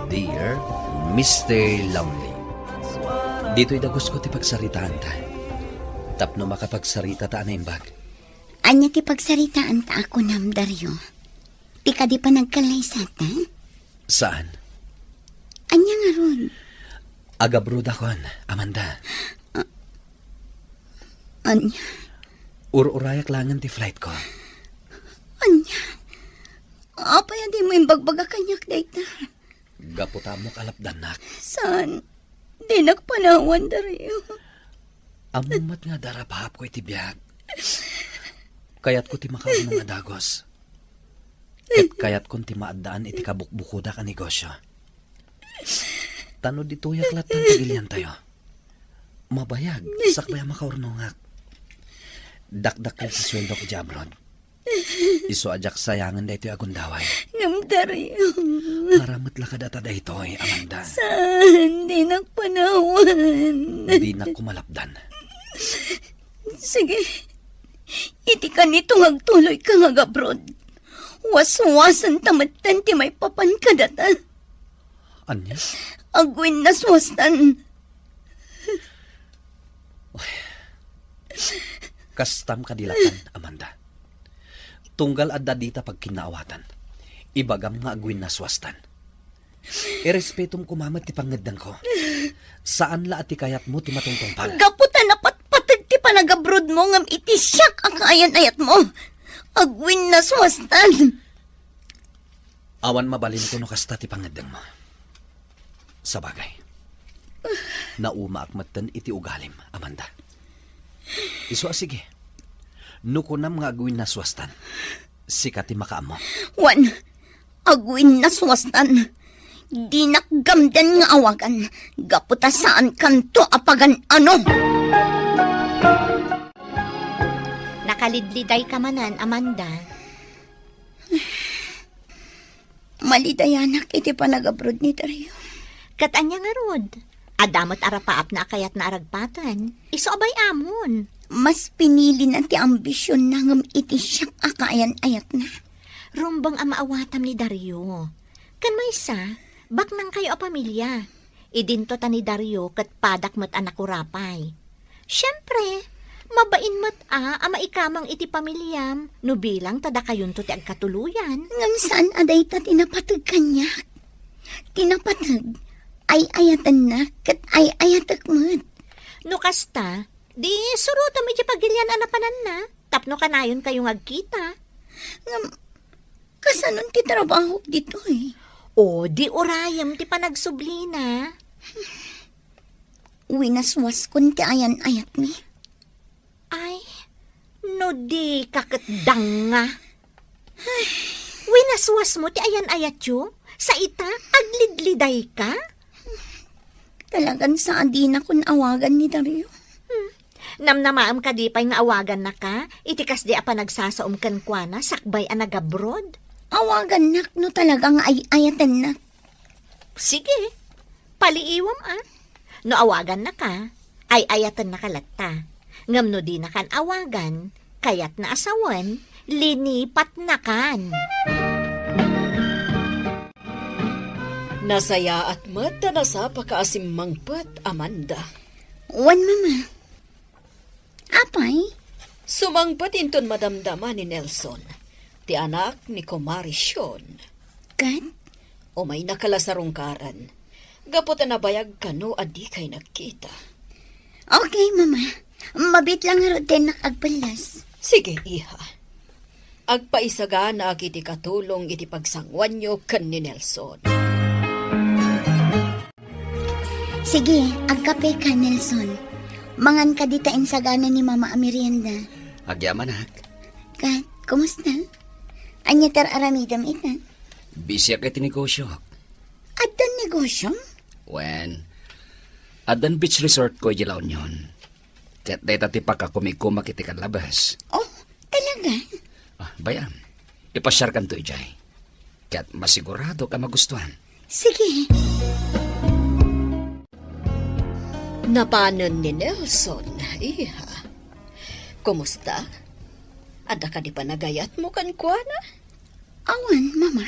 Dear Mr. Lonely. Dito'y dagos ko ti pagsaritaan ta. Tapno makapagsarita ta na imbag. Anya ti pagsaritaan ta ako nam, Dario. Ti ka di pa nagkalaysat, ha? Saan? Anya nga ron? Agabrod akon, Amanda. Anya? Ur-urayak langan ti flight ko. Anya? Apay di mo imbagbaga kanyak dayta. Gaputa mo kalapdanak. Saan? Di nagpanawan, Dario. Amumat nga darapahap ko iti biyag. Kayat ko ti makaunong nga dagos. Ket kayat ko ti maadaan iti kabukbukuda ka negosyo. Tano dito yaklat ng tagilian tayo. Mabayag, sakbaya makaurnongak. Dakdak ka sa sweldo ko jabrod. Iso ajak sayangan da ito'y agundaway. Ngam, Dario. Maramot lakad ata da ito'y, Amanda. Saan? Di nagpanawan. Di na kumalapdan. Sige. Iti ka nito agtuloy ka nga gabrod. Waswasan tamatan ti may papan ka data. Anya? Agwin na swastan. Kastam kadilatan, Amanda. Tunggal adda dita pag kinaawatan. Ibagam nga agwin na swastan. Irespetum kumamat ti pangaddan ko. Saan la ati kayat mo ti matungtungpal? Gaputan na patpatag ti panagabrod mo ngam iti siyak ang kayan ayat mo. Agwin na swastan. Awan mabalin ko no kasta ti pangadeng mo. Sa bagay. Nauma akmatan iti ugalim, Amanda. Iso sige. Nukunam nga agawin na swastan. Sikat ti makaamo. Wan, agwin na swastan. Di nakgamdan nga awagan. Gaputa saan kanto apagan ano? Nakalidliday ka manan, Amanda. Malidayanak iti panag-abroad ni Dario. Katanya nga rod. Adamot arapaap na akayat na aragpatan. Iso abay amon. Mas pinili na ti ambisyon na ngam iti siyang akayan ayat na. Rumbang ang maawatam ni Dario. Kan may isa, bak nang kayo a pamilya. Idinto ta ni Dario kat padak mat anak urapay. Siyempre, mabain mat ama ikamang iti pamilyam, no bilang tada kayon to ti agkatuluyan. Ngam saan aday ta tinapatag kanyak? Tinapatag, ay ayatan na, kat ay ayatak mat. No kasta, di surutam iti pagilyan anapanan na, tapno kanayon kayong agkita. Ngam, kasanon ti trabaho dito eh. O, di orayam ti panagsublina. Winaswas kun ti ayan ayat mi. Ay, no di kakatdang nga. Winaswas mo ti ayan ayat yo? Sa ita, aglidliday ka? Talagan saan di na kun awagan ni Dario. Namnamaam ka di pa'y nga awagan na ka, itikas di apa nagsasaom kan kwa na, sakbay ang nag-abroad. Awagan nak no talagang ay ayatan na. Sige, paliiwam No awagan na ka, ay ayatan na kalatta. Ngam no di na kan awagan, kayat na asawan, linipat na kan. Nasaya at mata na sa pakaasimangpat, Amanda. Wan mama. Apay? Sumangpat inton madamdama ni Nelson, ti anak ni Kumari Sean. Kat? O may nakalasarungkaran. Gapot na bayag ka no adi kay nagkita. Okay, mama. Mabit lang nga din nakagpalas. Sige, iha. Agpaisaga na iti katulong iti pagsangwan nyo kan ni Nelson. Sige, agkape ka, Nelson. Mangan ka dita insagana ni Mama Amirienda. Agyaman hak. Kat, kumusta? Anya tar aramidam ita? Bisya ka tinegosyo. Adan negosyo? When, adan beach resort ko jilaw nyon. Kat data ti pakakumikumak iti kan labas. Oh, talaga? Bayan, ipasyar kan to ijay. Kat masigurado ka magustuhan. Sige. Napanon ni Nelson, iha. Kumusta? Ada ka di pa nagayat mo kan kuana? Awan, mama.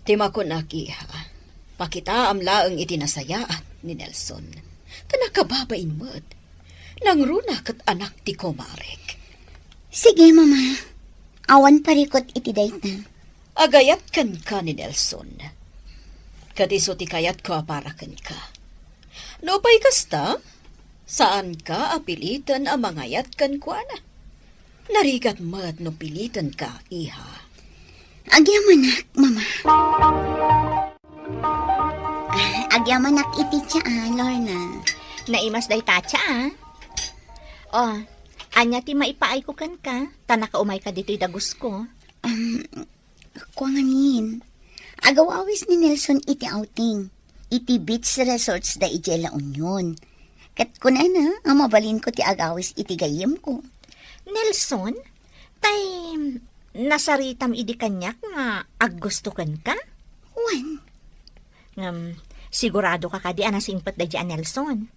Tima ko na, iha. Pakita amlaang itinasayaan ni Nelson. Tanakababain mo't. Nang runa kat anak ti Kumarek. Sige, mama. Awan parikot iti dayta. Agayat kan ka ni Nelson. Kadiso ti kayat ko aparakan ka. No pa'y kasta, saan ka apilitan ang mangayat kan kuana? Narigat mat no pilitan ka, iha. Agyamanak, mama. Agyamanak iti tsa, Lorna. Naimas day tatsa, Oh, anya ti maipaay ko kan ka, tanaka umay ka dito'y dagus ko. Kuanganin. Agawawis ni Nelson iti outing. Iti beach resorts da ije La Union. Kat kunay na, ang mabalin ko ti agawis iti gayem ko. Nelson, tay nasaritam idi kanyak nga aggustukan ka? Wan. Sigurado ka kadi anasingpat da dyan, Nelson.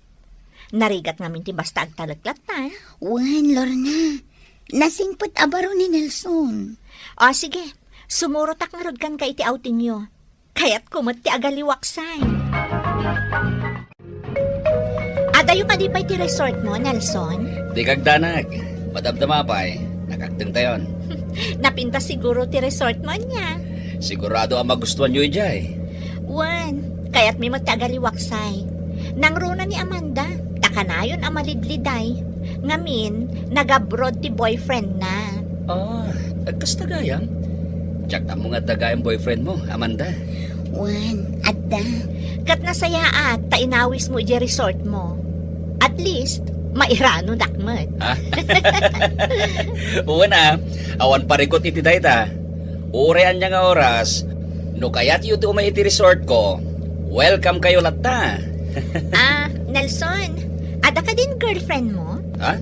Narigat ngamin ti basta agtalaglatan. Wan, Lorna. Nasingput abaro ni Nelson. O, sige. Sumurotak nga rod kan ka iti outing nyo. Kaya't kumot ti agaliwaksay. Adayo ka di pa iti resort mo, Nelson? Di kagdanag. Madamdama pa'y. Nakagteng tayon. Napinta siguro ti resort mo niya. Sigurado ang magustuhan nyo ijay. Wan, kaya't may magtagaliwaksay. Nang runa ni Amanda, takanayon ang malidliday. Ngamin, nag-abroad ti boyfriend na. Agkastagayan? Jack na mo nga taga ang boyfriend mo, Amanda. Wan, adda. Kat nasaya at tainawis mo iti resort mo. At least, mairano dakmat. Ha? Oo na, awan parikot iti dayta. Urean niya nga oras, no kaya't yu umay iti resort ko, welcome kayo latta. Nelson, ada ka din girlfriend mo? Ha?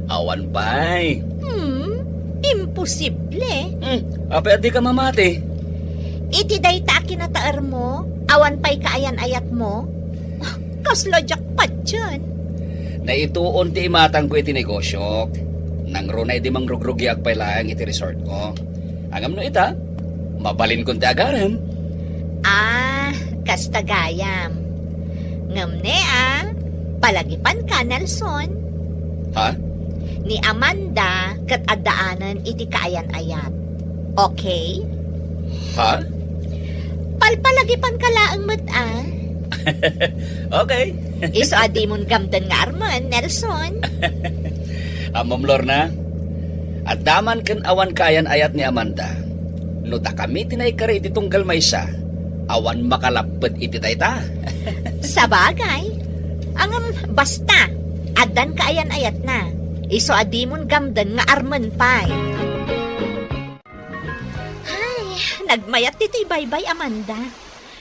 Awan pa'y. Imposible. Apa di ka mamati? Iti dayta kinataar mo, awan pa'y kaayan-ayat mo. Kaslo jackpot dyan. Na ituon ti imatang ko iti negosyo. Nang runay di mangrugrugyak pa'y lang iti resort ko. Angam no ita, mabalin kong ti agaram. Kastagayam. Ngamne palagipan ka, Nelson. Ha? Ni Amanda kat addaanan iti kaayan-ayat. Okay? Ha? Palpalagipan ka laang Okay. Iso adi mon gamdan nga arman, Nelson. Ma'am Lorna, at daman kan awan kayan ayat ni Amanda. No ta kami tinay kare iti tunggal maysa, awan makalapet iti tayta. Sabagay. Angam basta, addan kaayan ayat na. Iso adi mon gamdan nga arman pay. Ay, nagmayat dito baybay, Amanda.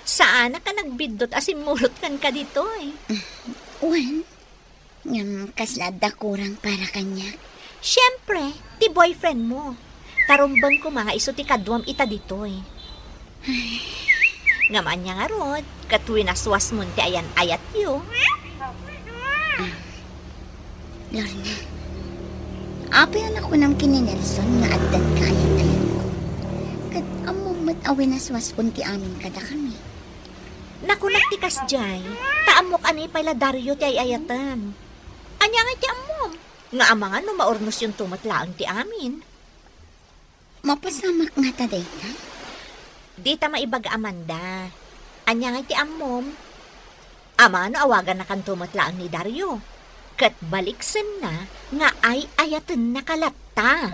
Saan ka nagbidot asimulot kan ka dito eh? Wan, ngam kaslada kurang para kanya. Siyempre, ti boyfriend mo. Tarumbang ko mga iso ti kadwam ita dito eh. Ngaman niya nga rod, katuwi naswas mo ti ayan ayat yu. Lorna, apayan ako ng kini Nelson nga addan kaayan-ayan ko. Kat amumat awin naswas kunti amin kada kami. Naku nagtikas jay, taamok anay pala Dario ti ayayatan. Anya nga ti amom, nga amangan no maornos yung tumatlaang ti amin. Mapasamak nga ta dayta? Di ta maibag Amanda. Anya nga ti amom, ama no awagan na kan tumatlaang ni Dario. Kat baliksen na nga ay ayatan na kalatta.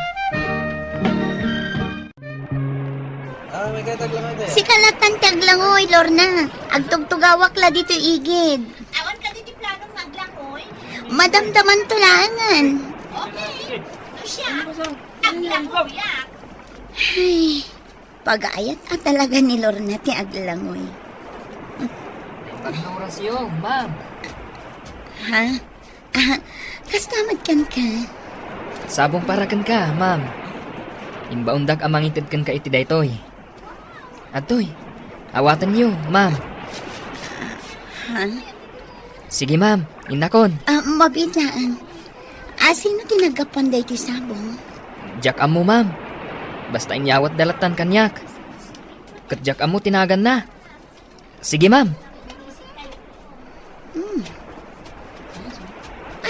Si kalatan taglangoy, Lorna. Agtugtugawak la dito igid. Awan ka di planong maglangoy? Madamdaman tulangan. Okay. No siya, aglangoy yak. Ay, pag-ayat talaga ni Lorna ti aglangoy. Pagnorasyon, ma'am. Ha? Kastamad kan ka? Sabong parakan ka, ma'am. Imbaundak amangitid kan ka iti daytoy. Atoy, awatan niyo, ma'am. Ha? Sige, ma'am. Inakon. Mabidaan. Sino tinagapan day ti sabong? Jack amo, ma'am. Basta inyawat dalatan kanyak. Kat Jack amo tinagan na. Sige, ma'am.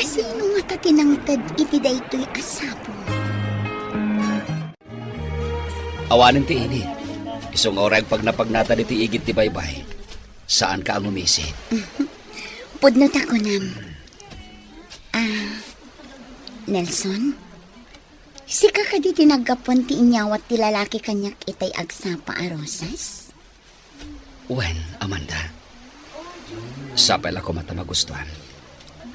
Sino nga ta tinangtad iti daytoy asabong? Awanin ti ini. Isong orag pag napagnata ti igit ti baybay. Saan ka ang umisit? Pudnot ako nam. Nelson? Sika ka di tinagapon ti inyawat ti lalaki kanyak itay agsapa a rosas? Wen, Amanda. Sapay ako mata magustuhan.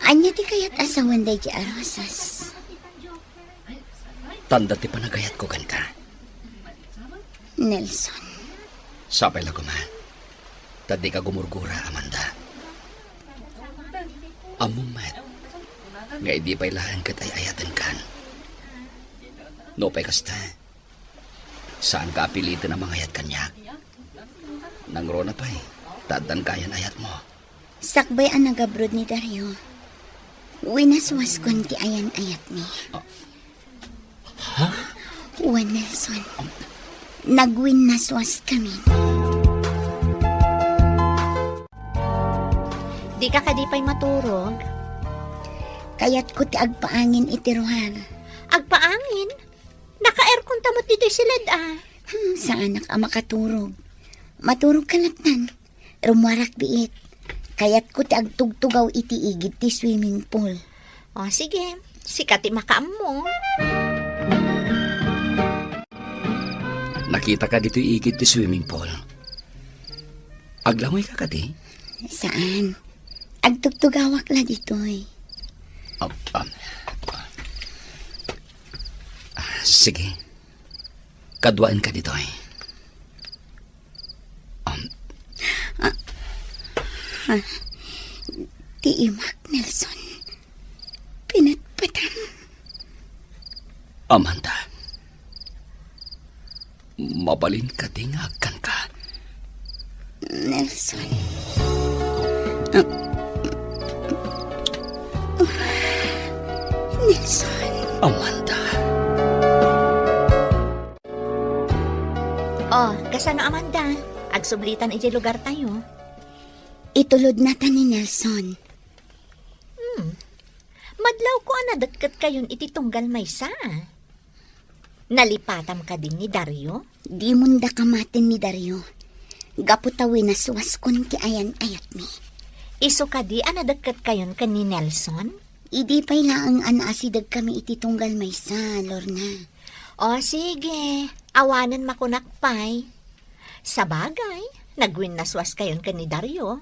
Anya ti kayat asawan day ti a rosas? Tanda ti panagayat ko kanta. Nelson. Sapay lang ma. Tadi ka gumurgura, Amanda. Amumat. Nga hindi pa'y lahan kat ay ayatan kan. No pa'y kasta. Saan ka apilitin ang mga ayat kanyak? Nang rona pa'y, tadan kayan ayat mo. Sakbay ang nagabrod ni Dario. Winaswas kon ti ayan ayat ni. Ha? Juan Nelson. Nagwinaswas kami. Di ka kadipay maturog. Kaya't ko ti agpaangin itiruhar. Agpaangin? Naka-aircon tamot dito'y silad Sa anak ang makaturog. Maturog kalatan. Rumwarak biit. Kaya't ko ti agtugtugaw iti igid ti swimming pool. O sige, sikati makaam mo. Makita ka dito iikit ti swimming pool. Aglangoy ka kati? Saan? Agtugtugawak la ditoy. Sige. Kadwaan ka dito eh. Tiimak, Nelson. Pinatpatam. Amanda. Mabalin ka tingagkan ka. Nelson. Nelson. Amanda. Oh, kasano Amanda? Agsublitan iti lugar tayo. Itulod na ta ni Nelson. Madlaw ko anadagkat kayon iti tunggal maysa. Nalipatam ka din ni Dario? Di munda kamatin ni Dario. Gaputawin na suwaskon ki ayan-ayat mi. Iso ka di anadagkat kayon ka ni Nelson? Idi pa'y laang anaasidag kami iti tunggal maysa, Lorna. O sige, awanan makunakpay. Sa bagay, nagwin naswas kayon ka ni Dario.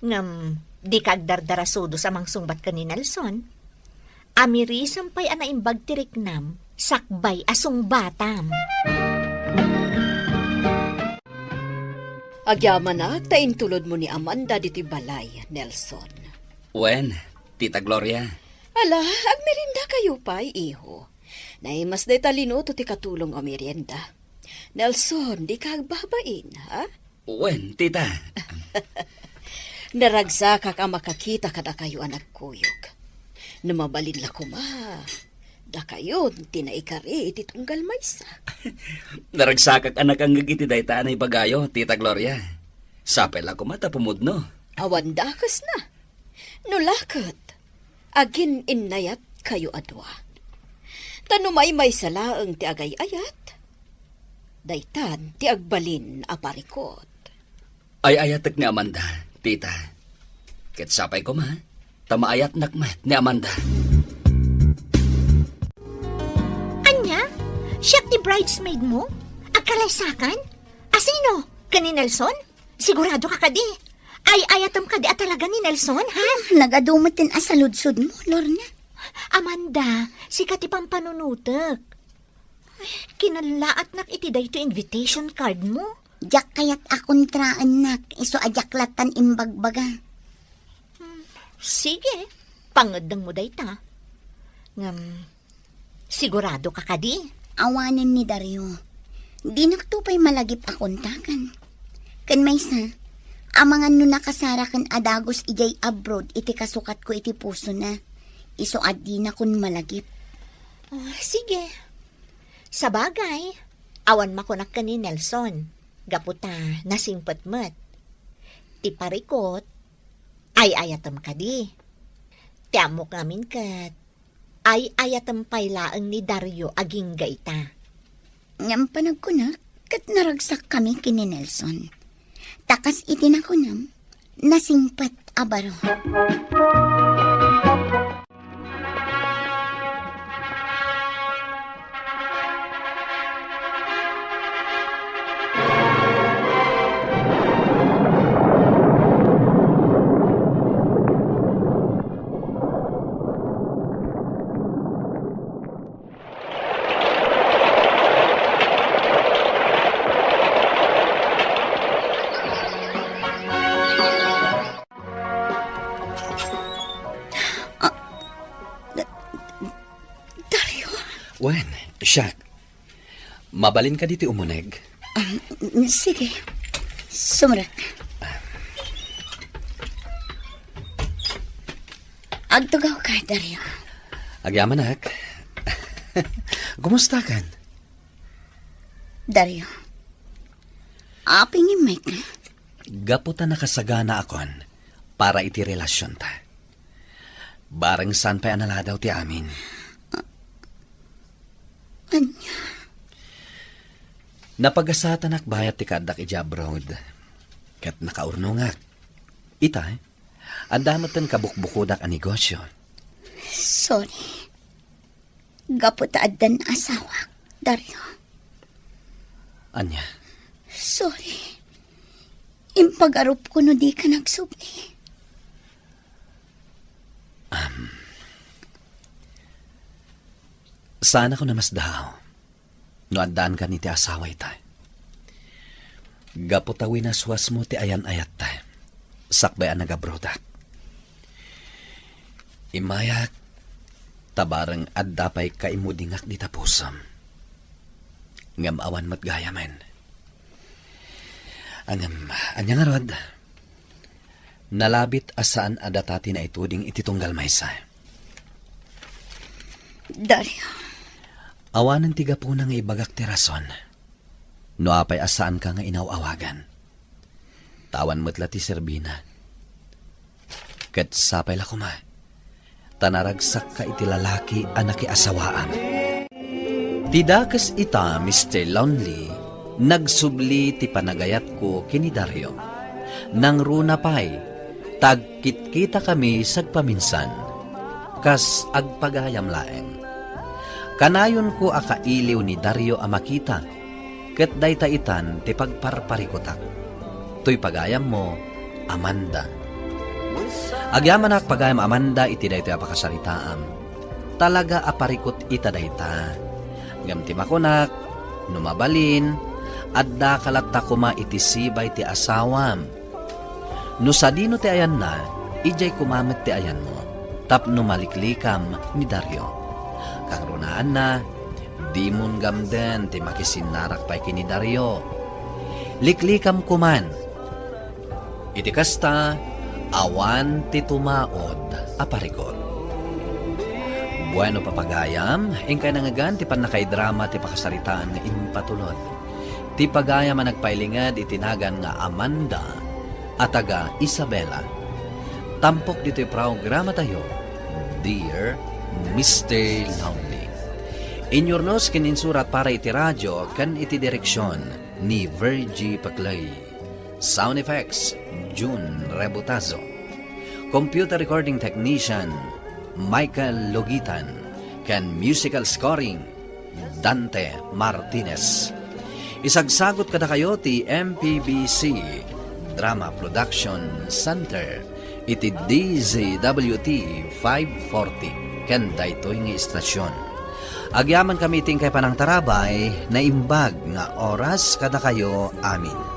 Ngam, di kagdardarasudo sa mangsungbat ka ni Nelson. Amirisam pa'y anaimbag tiriknam, sakbay asong batam. Agyaman na, taintulod mo ni Amanda diti balay, Nelson. Wen, Tita Gloria. Ala, agmerinda kayo pa, iho. Naimas day talino to ti katulong o merienda. Nelson, di ka agbabain, ha? Wen, Tita. Naragsa ka makakita kada kayo anak kuyog. Namabalin la kuma. Da kayo, tinaikari iti tunggal maysa. Naragsakak anak ang gagiti day tanay bagayo, Tita Gloria. Sapel ako mata pumudno. Awan dakas na. Nulakot. Agin innayat kayo adwa. Tanumay may salaang ti agay-ayat. Daytan ti agbalin aparikot. Ay ayatek ni Amanda, Tita. Ket sapay ko ma, tamaayat nakmat ni Amanda. Anya? Siya ti bridesmaid mo? Agkalaysakan? Asino? Kani Nelson? Sigurado ka kadi? Ay ayatom kadi at talaga ni Nelson, ha? Nagadumatin asaludsod mo, Lorna. Amanda, si kati pang panunutek. Kinalaat nak iti day to invitation card mo. Jak kayat akontraan nak, iso ajaklatan imbagbaga. Sige, pangadang mo day ta. Sigurado ka kadi? Awanin ni Dario. Di naktupay malagip akontakan. Kan maysa, amangan no nakasara kan adagos ijay abroad iti kasukat ko iti puso na. Iso adi na kun malagip. Sige. Sa bagay, awan makunak ka ni Nelson. Gaputa, nasingpet met. Ti parikot, ay ayatam ka di. Tiamok namin kat, ay ayatam paylaang ni Dario aging gaita. Ngam panagkunak, kat naragsak kami kini Nelson. Takas itinakunam, nasingpat abaro. Wen, Shak, mabalin ka diti umuneg. Sige, sumrak. Agtugaw ka, Dario. Agyaman nak. Kumusta kan? Dario, aping imay ka? Gaputa nakasagana akon para iti relasyon ta. Bareng san pa analadaw ti amin. Anya? Napagasatan bayat ti kadak iti abroad. Kat nakaurno nga. Ita, andamatan kabukbukudak a negosyo. Sorry. Gaputa adan asawak, Dario. Anya, Sorry. Impag-arup ko no di ka nagsubli. sana ko namasdahaw. No andaan ka ni ti asaway tay. Gaputawi na suwas mo ti ayan-ayat tay. Sakbayan nagabrodak. Imayak, tabarang addapay kaimudingak di tapusam. Ngam awan mo't gayamen. Anya nga rod, nalabit asaan adatati na ituding ititunggal maysa. Dario, Awanan tiga po nang ibagak ti rason. No apay asaan ka nga inawawagan. Tawan mo't lati Serbina. Kat sapay la kuma. Tanaragsak ka iti lalaki anaki asawaan. Tidakas ita, Mr. Lonely, nagsubli ti panagayat ko kini Dario. Nang runa pay, tagkit-kita kami sagpaminsan. Kas agpagayam laeng. Kanayon ko akailiw ni Dario amakita, ket dayta itan ti pagparparikotak. To'y pagayam mo, Amanda. Agyaman ak pagayam Amanda iti daytoy apakasaritaam. Talaga aparikot ita dayta. Ngam ti makunak, numabalin, adda kalatta kuma iti sibay ti asawam. No sadino ti ayan na, ijay kumamit ti ayan mo. Tapno maliklikam ni Dario. Kagrunaan na, di mon gamden ti makisinarak pa'y kini Dario. Liklikam kuman. Iti kasta, awan ti tumaod aparikot. Bueno papagayam, ingkay nangagan ti panakaidrama ti pakasaritaan nga impatulod. Ti pagayam ang nagpailingad itinagan nga Amanda at taga Isabela. Tampok dito'y programa tayo, Dear Mr. Lonely. Inyornos kininsurat para iti radyo kan iti direksyon ni Virgie Paclay. Sound effects, June Rebutazo. Computer recording technician, Michael Logitan. Kan musical scoring, Dante Martinez. Isagsagot kada kayo ti MPBC Drama Production Center iti DZWT 540 ken daytoy nga istasyon. Agyaman kami ting kay panang tarabay na imbag nga oras kada kayo amin.